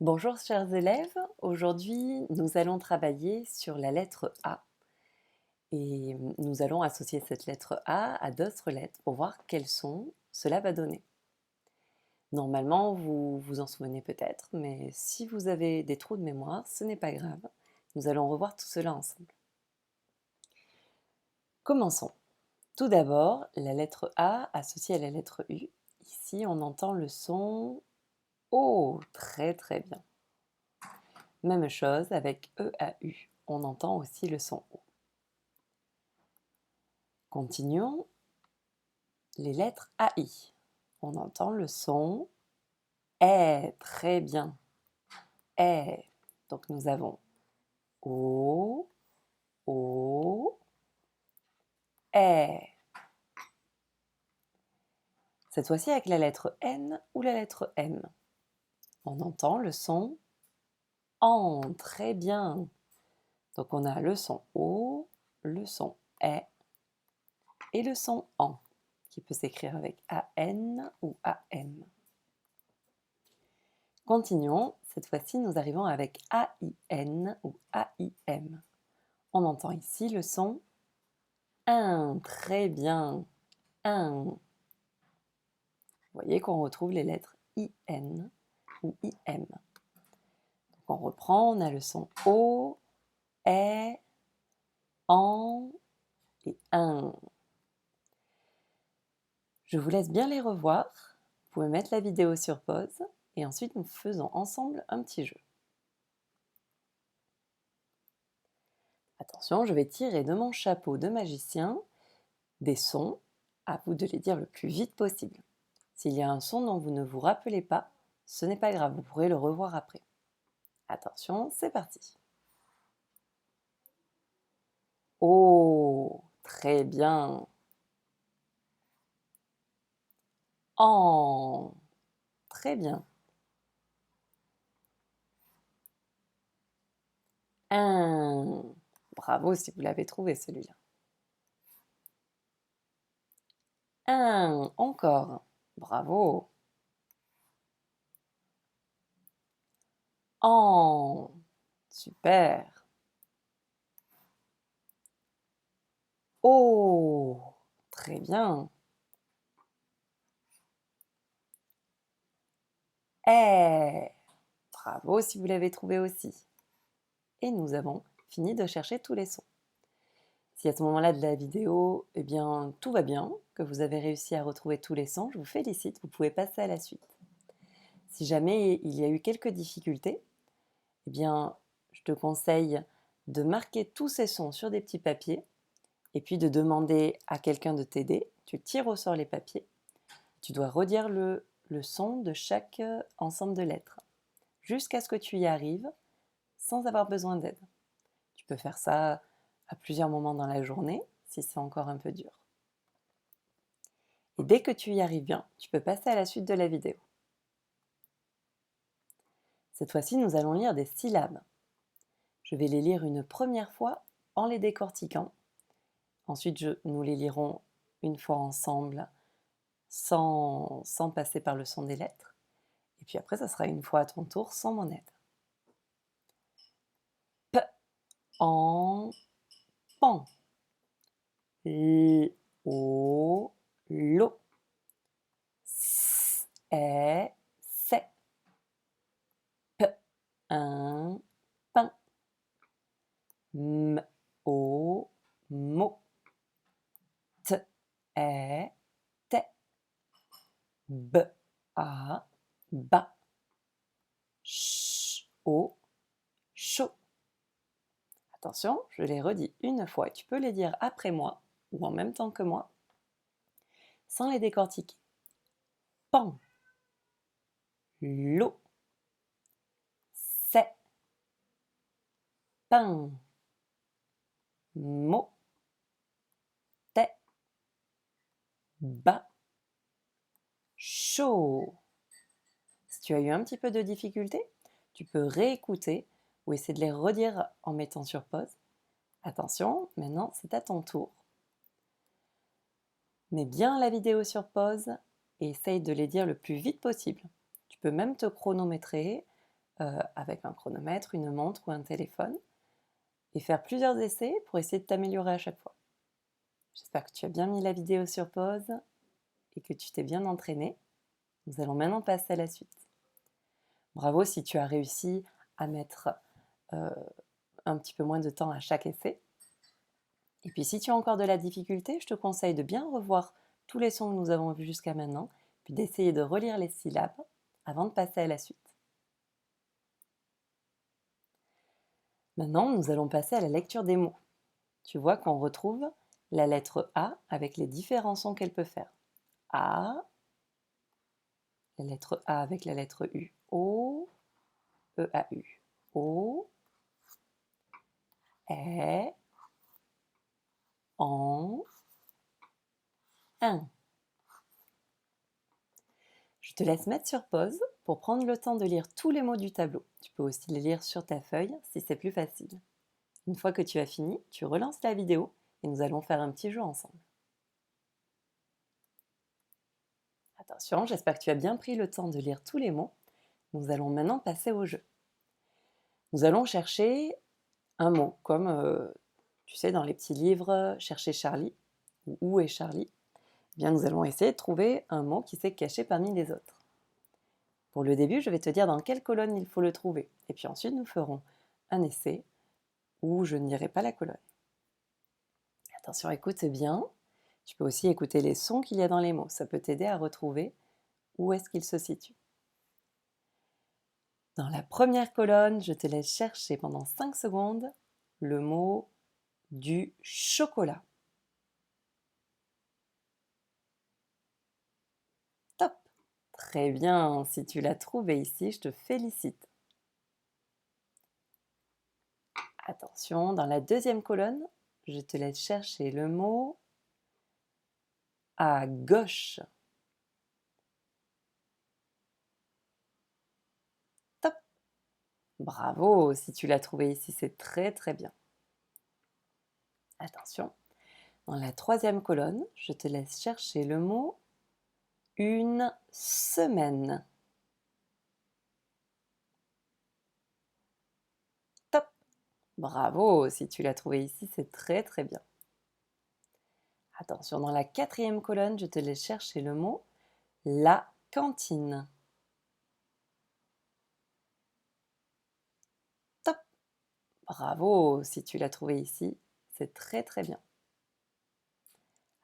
Bonjour chers élèves, aujourd'hui nous allons travailler sur la lettre A et nous allons associer cette lettre A à d'autres lettres pour voir quels sons cela va donner. Normalement vous vous en souvenez peut-être, mais si vous avez des trous de mémoire, ce n'est pas grave, nous allons revoir tout cela ensemble. Commençons. Tout d'abord, la lettre A associée à la lettre U. Ici on entend le son O, très bien. Même chose avec EAU, on entend aussi le son O. Continuons, les lettres AI. On entend le son E, très bien. E. Donc nous avons O, O, E. Cette fois-ci avec la lettre N ou la lettre M. On entend le son EN, très bien. Donc on a le son O, le son E et le son EN, qui peut s'écrire avec AN ou AM. Continuons, cette fois-ci nous arrivons avec AIN ou AIM. On entend ici le son un, très bien, un. Vous voyez qu'on retrouve les lettres IN ou IM. Donc on reprend, on a le son O, E, en et un. Je vous laisse bien les revoir. Vous pouvez mettre la vidéo sur pause et ensuite nous faisons ensemble un petit jeu. Attention, je vais tirer de mon chapeau de magicien des sons, à vous de les dire le plus vite possible. S'il y a un son dont vous ne vous rappelez pas, ce n'est pas grave, vous pourrez le revoir après. Attention, c'est parti. Oh, très bien. En, très bien. Un, bravo si vous l'avez trouvé celui-là. Un, encore, bravo. En, super. Oh, très bien. Eh, bravo si vous l'avez trouvé aussi. Et nous avons fini de chercher tous les sons. Si à ce moment-là de la vidéo, eh bien, tout va bien, que vous avez réussi à retrouver tous les sons, je vous félicite, vous pouvez passer à la suite. Si jamais il y a eu quelques difficultés, eh bien, je te conseille de marquer tous ces sons sur des petits papiers et puis de demander à quelqu'un de t'aider. Tu tires au sort les papiers. Tu dois redire le son de chaque ensemble de lettres jusqu'à ce que tu y arrives sans avoir besoin d'aide. Tu peux faire ça à plusieurs moments dans la journée si c'est encore un peu dur. Et dès que tu y arrives bien, tu peux passer à la suite de la vidéo. Cette fois-ci, nous allons lire des syllabes. Je vais les lire une première fois en les décortiquant. Ensuite, nous les lirons une fois ensemble sans passer par le son des lettres. Et puis après, ça sera une fois à ton tour sans mon aide. P, en, pan. L, o, lo. S, e, c'est. P, un, pain. M, o, mo. T, e, te. B, a, ba. Ch, o, chaud. Attention, je les redis une fois. Tu peux les dire après moi ou en même temps que moi sans les décortiquer. Pan, l'eau, c'est, pain, mot, t'es, bas, chaud. Si tu as eu un petit peu de difficulté, tu peux réécouter ou essayer de les redire en mettant sur pause. Attention, maintenant c'est à ton tour. Mets bien la vidéo sur pause et essaye de les dire le plus vite possible. Tu peux même te chronométrer avec un chronomètre, une montre ou un téléphone et faire plusieurs essais pour essayer de t'améliorer à chaque fois. J'espère que tu as bien mis la vidéo sur pause et que tu t'es bien entraîné. Nous allons maintenant passer à la suite. Bravo si tu as réussi à mettre un petit peu moins de temps à chaque essai. Et puis si tu as encore de la difficulté, je te conseille de bien revoir tous les sons que nous avons vus jusqu'à maintenant, puis d'essayer de relire les syllabes avant de passer à la suite. Maintenant, nous allons passer à la lecture des mots. Tu vois qu'on retrouve la lettre A avec les différents sons qu'elle peut faire. A, la lettre A avec la lettre U. O, E-A-U. O, E, en, un. Je te laisse mettre sur pause pour prendre le temps de lire tous les mots du tableau. Tu peux aussi les lire sur ta feuille si c'est plus facile. Une fois que tu as fini, tu relances la vidéo et nous allons faire un petit jeu ensemble. Attention, j'espère que tu as bien pris le temps de lire tous les mots. Nous allons maintenant passer au jeu. Nous allons chercher un mot, comme tu sais dans les petits livres, chercher Charlie, ou où est Charlie. Eh bien, nous allons essayer de trouver un mot qui s'est caché parmi les autres. Pour le début, je vais te dire dans quelle colonne il faut le trouver. Et puis ensuite, nous ferons un essai où je ne lirai pas la colonne. Attention, écoute bien. Tu peux aussi écouter les sons qu'il y a dans les mots. Ça peut t'aider à retrouver où est-ce qu'ils se situent. Dans la première colonne, je te laisse chercher pendant 5 secondes le mot du chocolat. Top! Très bien, si tu l'as trouvé ici, je te félicite. Attention, dans la deuxième colonne, je te laisse chercher le mot à gauche. Top! Bravo, si tu l'as trouvé ici, c'est très très bien. Attention, dans la troisième colonne, je te laisse chercher le mot une semaine. Top! Bravo, si tu l'as trouvé ici, c'est très très bien. Attention, dans la quatrième colonne, je te laisse chercher le mot la cantine. Top! Bravo, si tu l'as trouvé ici, c'est très très bien.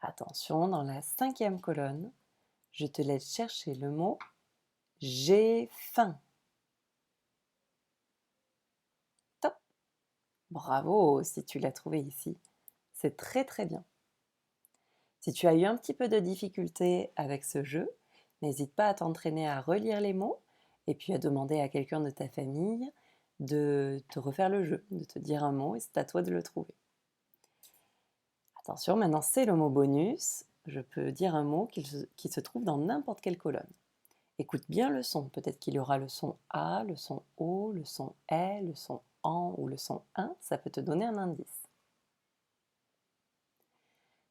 Attention, dans la cinquième colonne, je te laisse chercher le mot j'ai faim. Top! Bravo, si tu l'as trouvé ici, c'est très très bien. Si tu as eu un petit peu de difficulté avec ce jeu, n'hésite pas à t'entraîner à relire les mots et puis à demander à quelqu'un de ta famille de te refaire le jeu, de te dire un mot et c'est à toi de le trouver. Attention, maintenant c'est le mot bonus. Je peux dire un mot qui se trouve dans n'importe quelle colonne. Écoute bien le son. Peut-être qu'il y aura le son A, le son O, le son E, le son AN ou le son 1. Ça peut te donner un indice.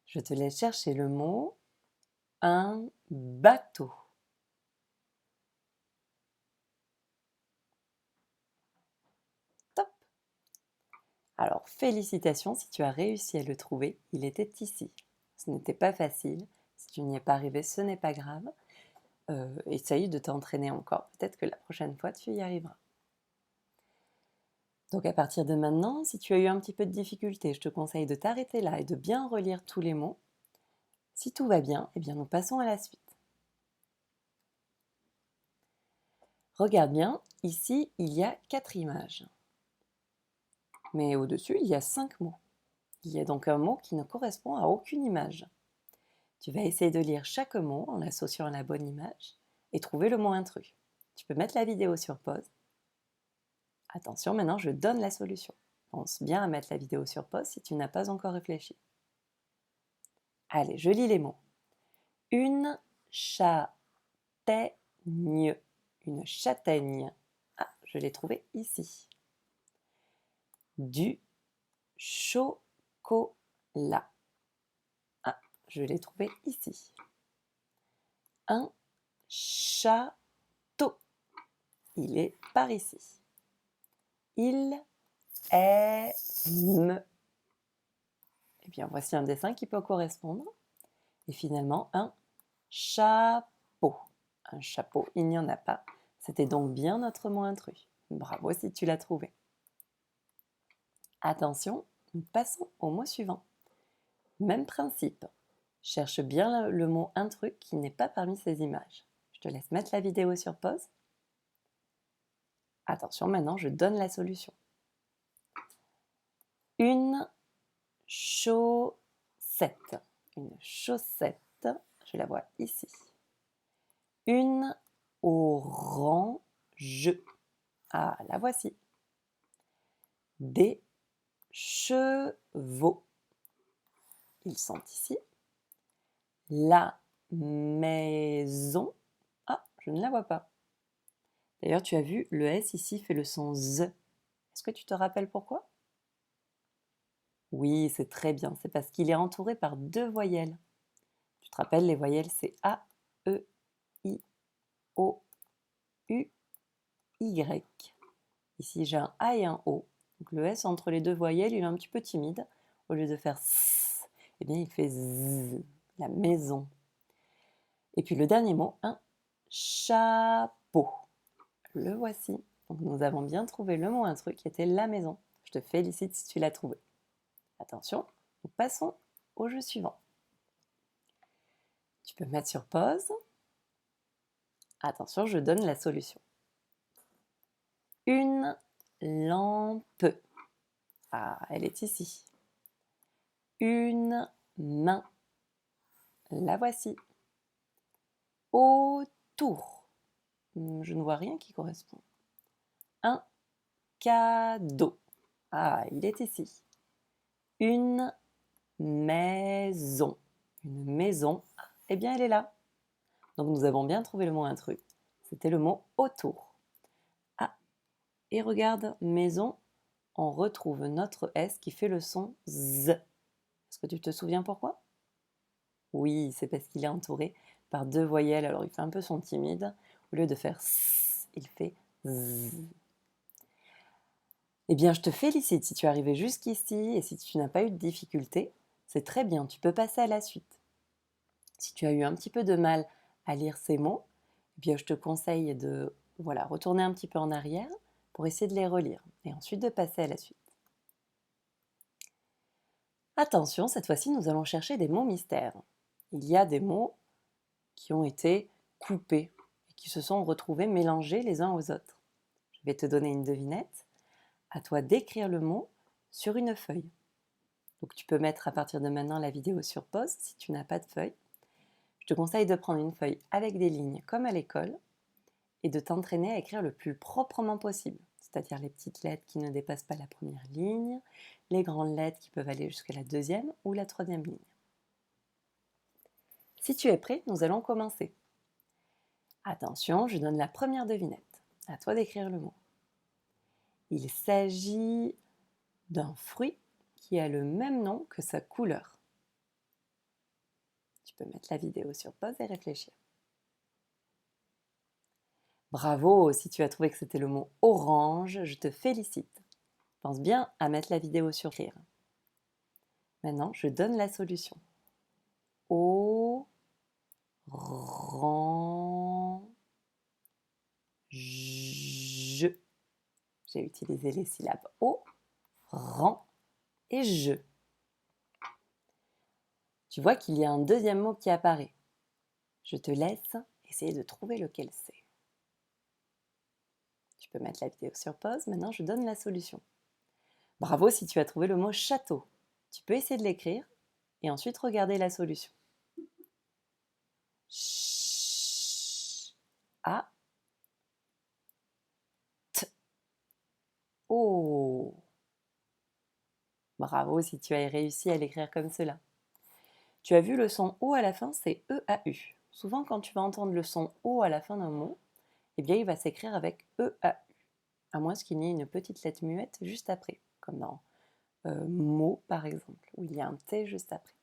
Je te laisse chercher le mot un bateau. Top! Alors félicitations si tu as réussi à le trouver. Il était ici. Ce n'était pas facile. Si tu n'y es pas arrivé, ce n'est pas grave. Essaye de t'entraîner encore. Peut-être que la prochaine fois, tu y arriveras. Donc à partir de maintenant, si tu as eu un petit peu de difficulté, je te conseille de t'arrêter là et de bien relire tous les mots. Si tout va bien, eh bien nous passons à la suite. Regarde bien, ici il y a 4 images. Mais au-dessus, il y a 5 mots. Il y a donc un mot qui ne correspond à aucune image. Tu vas essayer de lire chaque mot en l'associant à la bonne image et trouver le mot intrus. Tu peux mettre la vidéo sur pause. Attention, maintenant je donne la solution. Pense bien à mettre la vidéo sur pause si tu n'as pas encore réfléchi. Allez, je lis les mots. Une châtaigne. Une châtaigne. Ah, je l'ai trouvé ici. Du chocolat. Ah, je l'ai trouvé ici. Un château. il est par ici. Il aime. Eh bien, voici un dessin qui peut correspondre. Et finalement, un chapeau. Un chapeau, il n'y en a pas. C'était donc bien notre mot intrus. Bravo si tu l'as trouvé. Attention, nous passons au mot suivant. Même principe. Cherche bien le mot intrus qui n'est pas parmi ces images. Je te laisse mettre la vidéo sur pause. Attention, maintenant je donne la solution. Une chaussette. Une chaussette, je la vois ici. Une orange. Ah, la voici. Des chevaux. Ils sont ici. La maison. Ah, je ne la vois pas. D'ailleurs, tu as vu, le S ici fait le son Z. Est-ce que tu te rappelles pourquoi? Oui, c'est très bien. C'est parce qu'il est entouré par deux voyelles. Tu te rappelles, les voyelles, c'est A, E, I, O, U, Y. Ici, j'ai un A et un O. Donc le S entre les deux voyelles, il est un petit peu timide. Au lieu de faire S, eh bien, il fait Z, la maison. Et puis le dernier mot, un chapeau. Le voici. Donc nous avons bien trouvé le mot intrus qui était la maison. Je te félicite si tu l'as trouvé. Attention, nous passons au jeu suivant. Tu peux mettre sur pause. Attention, je donne la solution. Une lampe. Ah, elle est ici. Une main. La voici. Autour. Je ne vois rien qui correspond. Un cadeau. Ah, il est ici. Une maison. Une maison. Eh bien, elle est là. Donc, nous avons bien trouvé le mot intrus. C'était le mot autour. Ah, et regarde, maison, on retrouve notre S qui fait le son Z. Est-ce que tu te souviens pourquoi? Oui, c'est parce qu'il est entouré par deux voyelles. Alors, il fait un peu son timide. Au lieu de faire S, il fait Z. Eh bien, je te félicite si tu es arrivé jusqu'ici et si tu n'as pas eu de difficultés. C'est très bien, tu peux passer à la suite. Si tu as eu un petit peu de mal à lire ces mots, eh bien, je te conseille de retourner un petit peu en arrière pour essayer de les relire et ensuite de passer à la suite. Attention, cette fois-ci, nous allons chercher des mots mystères. Il y a des mots qui ont été coupés et qui se sont retrouvés mélangés les uns aux autres. Je vais te donner une devinette. À toi d'écrire le mot sur une feuille. Donc tu peux mettre à partir de maintenant la vidéo sur pause si tu n'as pas de feuille. Je te conseille de prendre une feuille avec des lignes comme à l'école et de t'entraîner à écrire le plus proprement possible, c'est-à-dire les petites lettres qui ne dépassent pas la première ligne, les grandes lettres qui peuvent aller jusqu'à la deuxième ou la troisième ligne. Si tu es prêt, nous allons commencer. Attention, je donne la première devinette. À toi d'écrire le mot. Il s'agit d'un fruit qui a le même nom que sa couleur. Tu peux mettre la vidéo sur pause et réfléchir. Bravo, si tu as trouvé que c'était le mot orange, je te félicite. Pense bien à mettre la vidéo sur rire. Maintenant, je donne la solution. Orange. J'ai utilisé les syllabes O, ran et je. Tu vois qu'il y a un deuxième mot qui apparaît. Je te laisse essayer de trouver lequel c'est. Tu peux mettre la vidéo sur pause. Maintenant, je donne la solution. Bravo si tu as trouvé le mot château. Tu peux essayer de l'écrire et ensuite regarder la solution. Ch A T O. Bravo si tu as réussi à l'écrire comme cela. Tu as vu le son O à la fin, c'est E-A-U. Souvent quand tu vas entendre le son O à la fin d'un mot, eh bien il va s'écrire avec E-A-U, à moins qu'il n'y ait une petite lettre muette juste après, comme dans mot par exemple, où il y a un T juste après.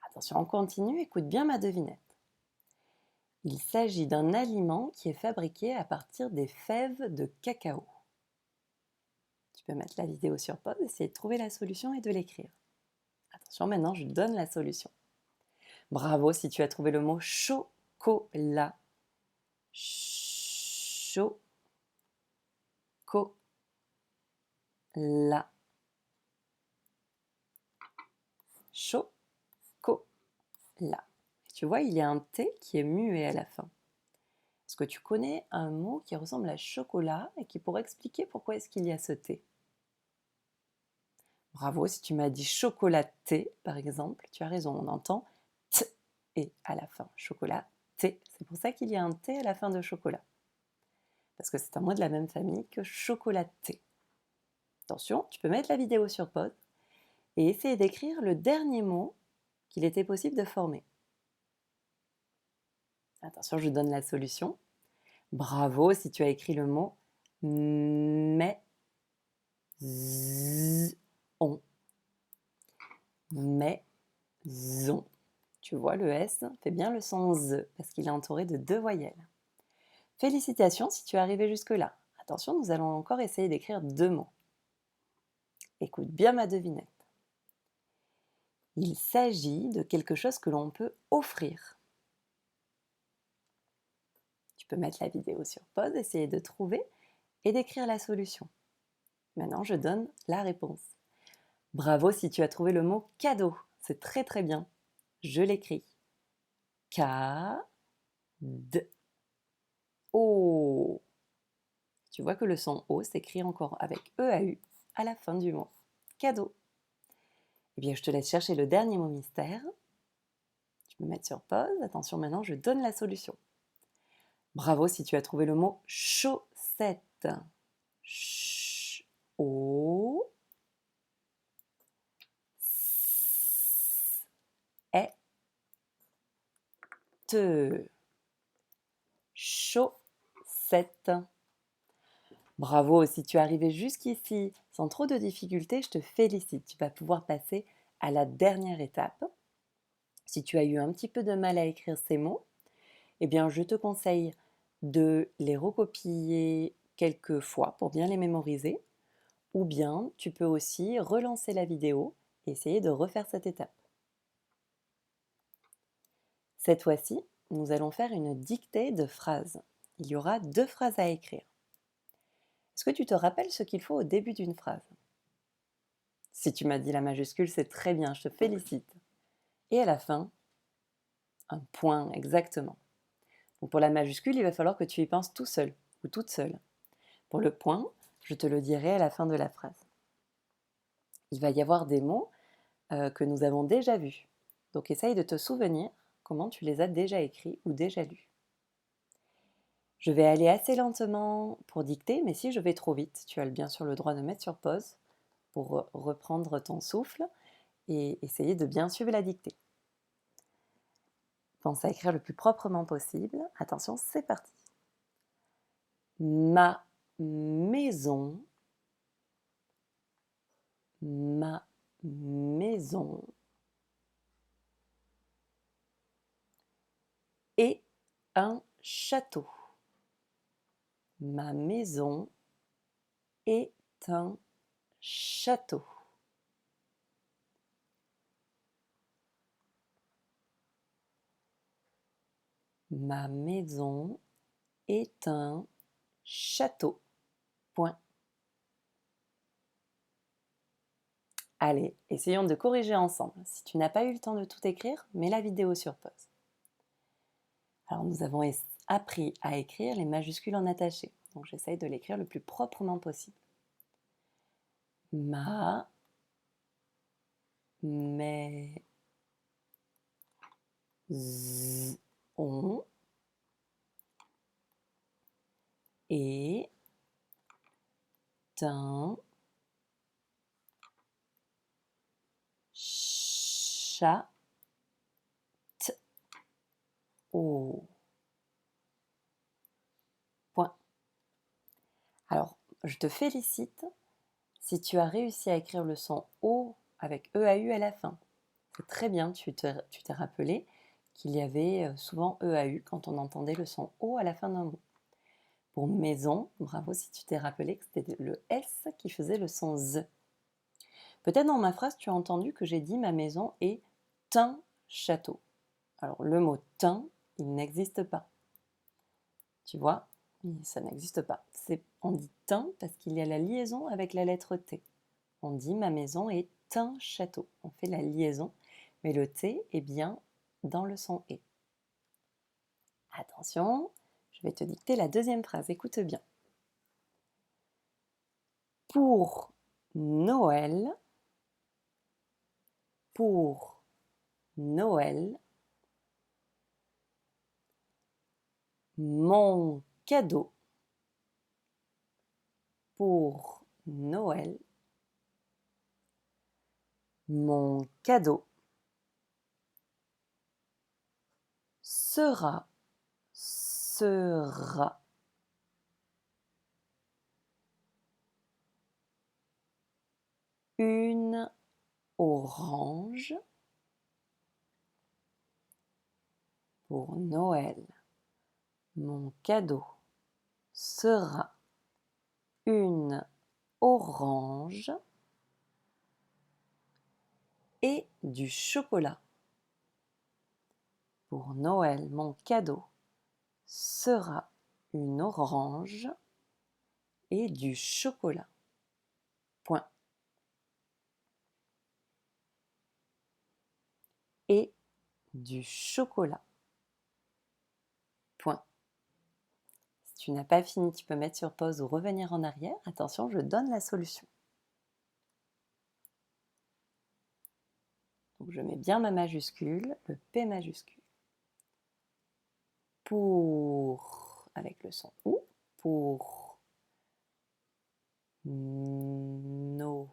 Attention, on continue, écoute bien ma devinette. Il s'agit d'un aliment qui est fabriqué à partir des fèves de cacao. Tu peux mettre la vidéo sur pause, essayer de trouver la solution et de l'écrire. Attention, maintenant je donne la solution. Bravo si tu as trouvé le mot chocolat. Chocolat. Chocolat. Tu vois, il y a un T qui est muet à la fin. Est-ce que tu connais un mot qui ressemble à chocolat et qui pourrait expliquer pourquoi est-ce qu'il y a ce T? Bravo, si tu m'as dit chocolaté, par exemple, tu as raison, on entend T et à la fin. Chocolat, T. C'est pour ça qu'il y a un T à la fin de chocolat. Parce que c'est un mot de la même famille que chocolaté. Attention, tu peux mettre la vidéo sur pause et essayer d'écrire le dernier mot qu'il était possible de former. Attention, je donne la solution. Bravo si tu as écrit le mot maison. Maison. Tu vois, le S fait bien le son Z parce qu'il est entouré de 2 voyelles. Félicitations si tu es arrivé jusque-là. Attention, nous allons encore essayer d'écrire 2 mots. Écoute bien ma devinette. Il s'agit de quelque chose que l'on peut offrir. Tu peux mettre la vidéo sur pause, essayer de trouver et d'écrire la solution. Maintenant, je donne la réponse. Bravo si tu as trouvé le mot cadeau. C'est très très bien. Je l'écris. K-D-O. Tu vois que le son O s'écrit encore avec E-A-U à la fin du mot. Cadeau. Eh bien, je te laisse chercher le dernier mot mystère. Tu peux mettre sur pause. Attention, maintenant, je donne la solution. Bravo si tu as trouvé le mot chaussette. O S E chaussette. Bravo, si tu es arrivé jusqu'ici sans trop de difficultés, je te félicite. Tu vas pouvoir passer à la dernière étape. Si tu as eu un petit peu de mal à écrire ces mots, eh bien je te conseille de les recopier quelques fois pour bien les mémoriser. Ou bien tu peux aussi relancer la vidéo et essayer de refaire cette étape. Cette fois-ci, nous allons faire une dictée de phrases. Il y aura 2 phrases à écrire. Est-ce que tu te rappelles ce qu'il faut au début d'une phrase? Si tu m'as dit la majuscule, c'est très bien, je te félicite. Et à la fin, un point exactement. Donc pour la majuscule, il va falloir que tu y penses tout seul ou toute seule. Pour le point, je te le dirai à la fin de la phrase. Il va y avoir des mots que nous avons déjà vus. Donc essaye de te souvenir comment tu les as déjà écrits ou déjà lus. Je vais aller assez lentement pour dicter, mais si je vais trop vite, tu as bien sûr le droit de mettre sur pause pour reprendre ton souffle et essayer de bien suivre la dictée. Pense à écrire le plus proprement possible. Attention, c'est parti. Ma maison, ma maison est un château. Ma maison est un château. Ma maison est un château. Point. Allez, essayons de corriger ensemble. Si tu n'as pas eu le temps de tout écrire, mets la vidéo sur pause. Alors nous avons appris à écrire les majuscules en attaché. Donc j'essaye de l'écrire le plus proprement possible. Ma maison est un château. Point. Alors, je te félicite si tu as réussi à écrire le son O avec EAU à la fin. C'est très bien, tu t'es rappelé qu'il y avait souvent EAU quand on entendait le son O à la fin d'un mot. Pour maison, bravo si tu t'es rappelé que c'était le S qui faisait le son Z. Peut-être dans ma phrase, tu as entendu que j'ai dit ma maison est un château. Alors le mot teint, il n'existe pas. Tu vois, ça n'existe pas. On dit teint parce qu'il y a la liaison avec la lettre T. On dit ma maison est un château. On fait la liaison, mais le T est bien dans le son E. Attention, je vais te dicter la deuxième phrase. Écoute bien. Pour Noël, mon cadeau. Pour Noël, mon cadeau sera une orange. Pour Noël, mon cadeau sera une orange et du chocolat. Pour Noël, mon cadeau sera une orange et du chocolat. Point. Et du chocolat. Point. Si tu n'as pas fini, tu peux mettre sur pause ou revenir en arrière. Attention, je donne la solution. Donc je mets bien ma majuscule, le P majuscule. Pour, avec le son OU, pour Noël.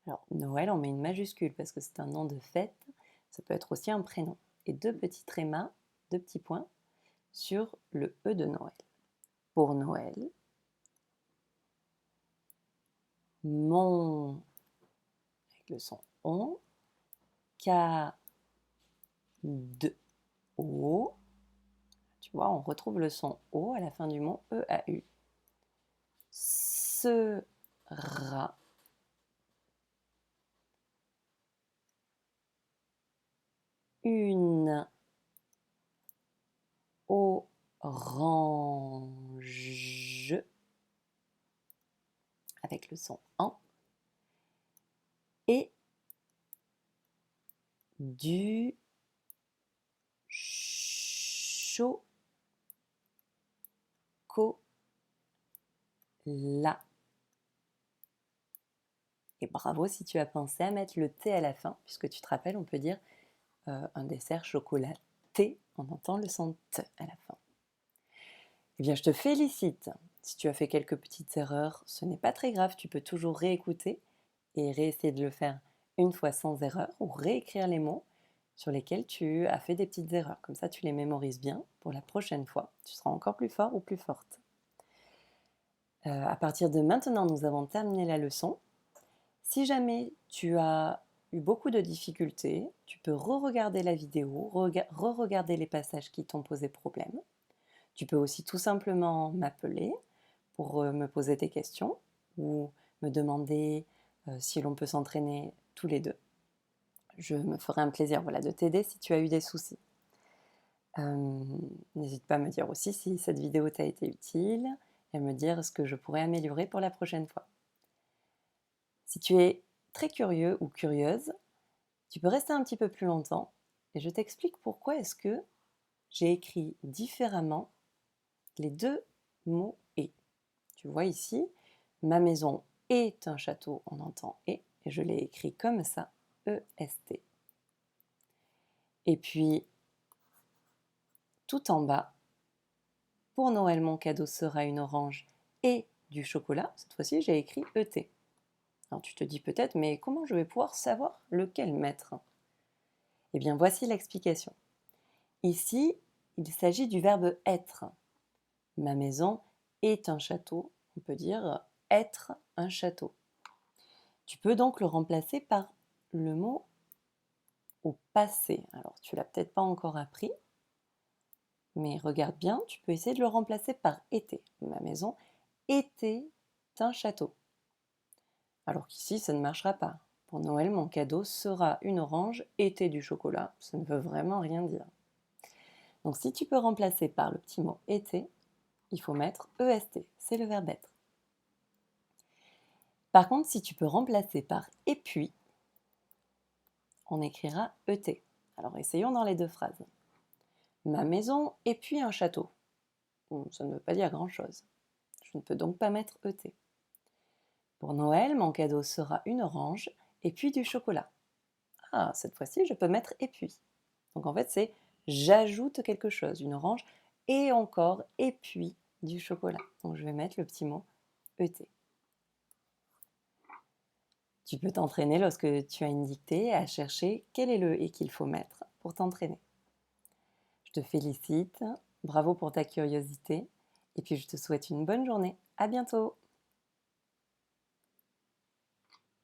Alors Noël, on met une majuscule parce que c'est un nom de fête. Ça peut être aussi un prénom. Et deux petits trémas, deux petits points sur le E de Noël. Pour Noël, mon, avec le son on, cadeau. Tu vois, on retrouve le son O à la fin du mot EAU. Sera une orange avec le son en et du chocolat. Et bravo si tu as pensé à mettre le T à la fin, puisque tu te rappelles, on peut dire un dessert chocolaté, on entend le son T à la fin. Eh bien, je te félicite. Si tu as fait quelques petites erreurs, ce n'est pas très grave, tu peux toujours réécouter et réessayer de le faire une fois sans erreur ou réécrire les mots sur lesquels tu as fait des petites erreurs. Comme ça, tu les mémorises bien pour la prochaine fois. Tu seras encore plus fort ou plus forte. À partir de maintenant, nous avons terminé la leçon. Si jamais tu as eu beaucoup de difficultés, tu peux re-regarder la vidéo, re-regarder les passages qui t'ont posé problème. Tu peux aussi tout simplement m'appeler pour me poser des questions ou me demander si l'on peut s'entraîner tous les deux. Je me ferai un plaisir de t'aider si tu as eu des soucis. N'hésite pas à me dire aussi si cette vidéo t'a été utile et à me dire ce que je pourrais améliorer pour la prochaine fois. Si tu es très curieux ou curieuse, tu peux rester un petit peu plus longtemps et je t'explique pourquoi est-ce que j'ai écrit différemment les deux mots « et ». Tu vois ici, ma maison est un château, on entend « et » je l'ai écrit comme ça, E-S-T. Et puis, tout en bas, pour Noël, mon cadeau sera une orange et du chocolat. Cette fois-ci, j'ai écrit E-T. Alors tu te dis peut-être, mais comment je vais pouvoir savoir lequel mettre? Eh bien, voici l'explication. Ici, il s'agit du verbe être. Ma maison est un château. On peut dire être un château. Tu peux donc le remplacer par le mot au passé. Alors, tu l'as peut-être pas encore appris, mais regarde bien, tu peux essayer de le remplacer par été. Ma maison était un château. Alors qu'ici, ça ne marchera pas. Pour Noël, mon cadeau sera une orange, était du chocolat. Ça ne veut vraiment rien dire. Donc si tu peux remplacer par le petit mot été, il faut mettre EST, c'est le verbe être. Par contre, si tu peux remplacer par et puis, on écrira ET. Alors essayons dans les deux phrases. Ma maison et puis un château. Ça ne veut pas dire grand-chose. Je ne peux donc pas mettre ET. Pour Noël, mon cadeau sera une orange et puis du chocolat. Ah, cette fois-ci, je peux mettre et puis. Donc en fait, c'est j'ajoute quelque chose, une orange et encore et puis du chocolat. Donc je vais mettre le petit mot ET. Tu peux t'entraîner lorsque tu as une dictée à chercher quel est le et qu'il faut mettre pour t'entraîner. Je te félicite, bravo pour ta curiosité et puis je te souhaite une bonne journée. À bientôt!